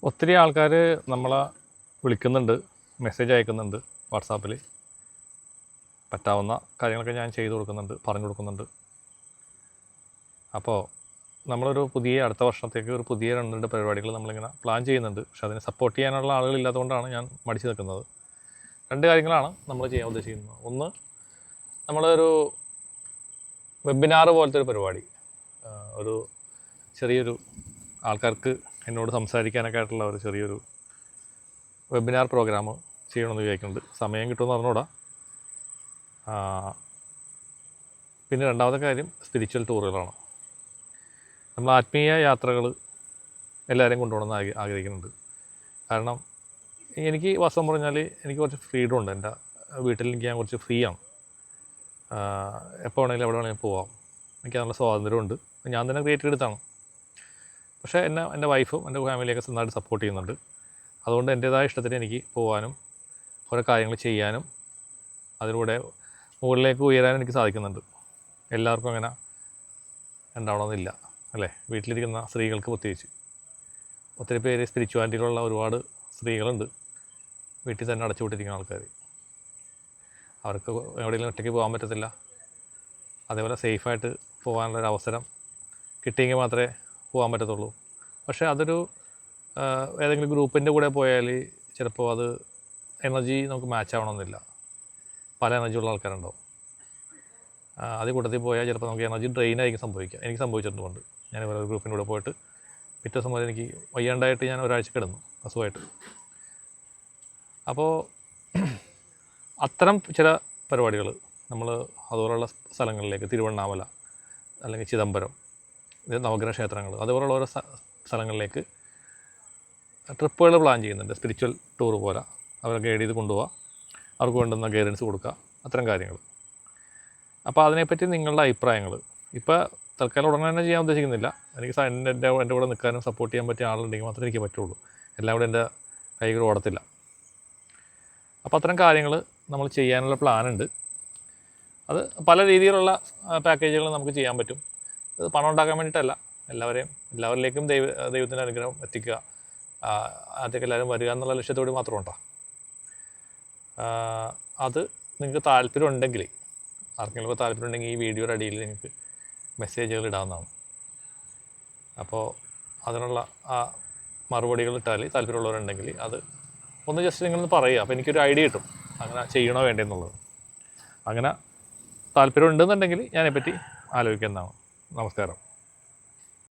ഒത്തിരി ആൾക്കാർ നമ്മളെ വിളിക്കുന്നുണ്ട്, മെസ്സേജ് അയക്കുന്നുണ്ട് വാട്സാപ്പിൽ. പറ്റാവുന്ന കാര്യങ്ങളൊക്കെ ഞാൻ ചെയ്തു കൊടുക്കുന്നുണ്ട്, പറഞ്ഞു കൊടുക്കുന്നുണ്ട്. അപ്പോൾ നമ്മളൊരു അടുത്ത വർഷത്തേക്ക് ഒരു പുതിയ 2 പരിപാടികൾ നമ്മളിങ്ങനെ പ്ലാൻ ചെയ്യുന്നുണ്ട്. പക്ഷെ അതിനെ സപ്പോർട്ട് ചെയ്യാനുള്ള ആളുകളില്ലാത്തതുകൊണ്ടാണ് ഞാൻ മടിച്ചു നിൽക്കുന്നത്. 2 കാര്യങ്ങളാണ് നമ്മൾ ചെയ്യാൻ ഉദ്ദേശിക്കുന്നത്. ഒന്ന്, നമ്മളൊരു വെബിനാർ പോലത്തെ ഒരു പരിപാടി, ഒരു ചെറിയൊരു ആൾക്കാർക്ക് എന്നോട് സംസാരിക്കാനൊക്കെ ആയിട്ടുള്ള ഒരു ചെറിയൊരു വെബിനാർ പ്രോഗ്രാം ചെയ്യണമെന്ന് വിചാരിക്കുന്നുണ്ട്. സമയം കിട്ടുമെന്ന് അറിഞ്ഞൂടാ. പിന്നെ രണ്ടാമത്തെ കാര്യം സ്പിരിച്വൽ ടൂറുകളാണ്. നമ്മൾ ആത്മീയ യാത്രകൾ എല്ലാവരെയും കൊണ്ടുപോകണമെന്ന് ആഗ്രഹിക്കുന്നുണ്ട്. കാരണം എനിക്ക് വാസ്തവം പറഞ്ഞാൽ എനിക്ക് കുറച്ച് ഫ്രീഡം ഉണ്ട്. എൻ്റെ വീട്ടിൽ എനിക്ക് ഞാൻ കുറച്ച് ഫ്രീ ആണ്. എപ്പോൾ വേണമെങ്കിലും എവിടെ വേണമെങ്കിലും പോവാം. എനിക്ക് നല്ല സ്വാതന്ത്ര്യമുണ്ട്. ഞാൻ തന്നെ ക്രിയേറ്റ് എടുത്താണ്. പക്ഷേ എൻ്റെ വൈഫും എൻ്റെ ഫാമിലിയൊക്കെ നന്നായിട്ട് സപ്പോർട്ട് ചെയ്യുന്നുണ്ട്. അതുകൊണ്ട് എൻ്റേതായ ഇഷ്ടത്തിന് എനിക്ക് പോകാനും ഓരോ കാര്യങ്ങൾ ചെയ്യാനും അതിലൂടെ മുകളിലേക്ക് ഉയരാനും എനിക്ക് സാധിക്കുന്നുണ്ട്. എല്ലാവർക്കും അങ്ങനെ ഉണ്ടാവണമെന്നില്ല, അല്ലേ? വീട്ടിലിരിക്കുന്ന സ്ത്രീകൾക്ക് പ്രത്യേകിച്ച്. ഒത്തിരി പേര് സ്പിരിച്വാലിറ്റിയിലുള്ള ഒരുപാട് സ്ത്രീകളുണ്ട്, വീട്ടിൽ തന്നെ അടച്ചുവിട്ടിരിക്കുന്ന ആൾക്കാർ. അവർക്ക് എവിടെയെങ്കിലും ഒറ്റയ്ക്ക് പോകാൻ പറ്റത്തില്ല. അതേപോലെ സേഫായിട്ട് പോകാനുള്ളൊരു അവസരം കിട്ടിയെങ്കിൽ മാത്രമേ പോകാൻ പറ്റത്തുള്ളൂ. പക്ഷേ അതൊരു ഏതെങ്കിലും ഗ്രൂപ്പിൻ്റെ കൂടെ പോയാൽ ചിലപ്പോൾ അത് എനർജി നമുക്ക് മാച്ച് ആവണമെന്നില്ല. പല എനർജി ഉള്ള ആൾക്കാരുണ്ടാവും. അതേ കൂട്ടത്തിൽ പോയാൽ ചിലപ്പോൾ നമുക്ക് എനർജി ഡ്രെയിനായിരിക്കും സംഭവിക്കുക. എനിക്ക് സംഭവിച്ചിട്ടുണ്ട്. ഞാൻ വേറെ ഒരു ഗ്രൂപ്പിൻ്റെ കൂടെ പോയിട്ട് പിറ്റേ ദിവസം മുതൽ എനിക്ക് വയ്യാണ്ടായിട്ട് ഞാൻ ഒരാഴ്ച കിടന്നു അസുഖമായിട്ട്. അപ്പോൾ അത്തരം ചില പരിപാടികൾ നമ്മൾ അതുപോലുള്ള സ്ഥലങ്ങളിലേക്ക്, തിരുവണ്ണാമല അല്ലെങ്കിൽ ചിദംബരം, നവഗ്രഹ ക്ഷേത്രങ്ങൾ, അതുപോലുള്ള ഓരോ സ്ഥലങ്ങളിലേക്ക് ട്രിപ്പുകൾ പ്ലാൻ ചെയ്യുന്നുണ്ട്. സ്പിരിച്വൽ ടൂർ പോലെ അവരെ ഗൈഡ് ചെയ്ത് കൊണ്ടുപോവുക, അവർക്ക് വേണ്ടുന്ന ഗൈഡൻസ് കൊടുക്കുക, അത്തരം കാര്യങ്ങൾ. അപ്പോൾ അതിനെപ്പറ്റി നിങ്ങളുടെ അഭിപ്രായങ്ങൾ ഇപ്പോൾ തൽക്കാലം ഉടനെ തന്നെ ചെയ്യാൻ ഉദ്ദേശിക്കുന്നില്ല. എനിക്ക് എൻ്റെ കൂടെ നിൽക്കാനും സപ്പോർട്ട് ചെയ്യാൻ പറ്റിയ ആളുണ്ടെങ്കിൽ മാത്രമേ എനിക്ക് പറ്റുള്ളൂ. എല്ലാം കൂടെ എൻ്റെ കൈകൾ ഓടത്തില്ല. അപ്പോൾ അത്തരം കാര്യങ്ങൾ നമ്മൾ ചെയ്യാനുള്ള പ്ലാനുണ്ട്. അത് പല രീതിയിലുള്ള പാക്കേജുകൾ നമുക്ക് ചെയ്യാൻ പറ്റും. അത് പണം ഉണ്ടാക്കാൻ വേണ്ടിയിട്ടല്ല, എല്ലാവരിലേക്കും ദൈവത്തിൻ്റെ അനുഗ്രഹം എത്തിക്കുക, അതിലേക്ക് എല്ലാവരും വരിക എന്നുള്ള ലക്ഷ്യത്തോടെ മാത്രം ഉണ്ടോ. അത് നിങ്ങൾക്ക് താല്പര്യം ഉണ്ടെങ്കിൽ, ആർക്കെങ്കിലും താല്പര്യം ഉണ്ടെങ്കിൽ ഈ വീഡിയോയുടെ അടിയിൽ നിങ്ങൾക്ക് മെസ്സേജുകൾ ഇടാവുന്നതാണ്. അപ്പോൾ അതിനുള്ള മറുപടികൾ ഇട്ടാൽ താല്പര്യമുള്ളവരുണ്ടെങ്കിൽ അത് ഒന്ന് ജസ്റ്റ് നിങ്ങളൊന്ന് പറയുക. അപ്പോൾ എനിക്കൊരു ഐഡിയ കിട്ടും അങ്ങനെ ചെയ്യണോ വേണ്ടെന്നുള്ളത്. അങ്ങനെ താല്പര്യം ഉണ്ടെന്നുണ്ടെങ്കിൽ ഞാനെപ്പറ്റി ആലോചിക്കുന്നതാണ്. നമസ്കാരം.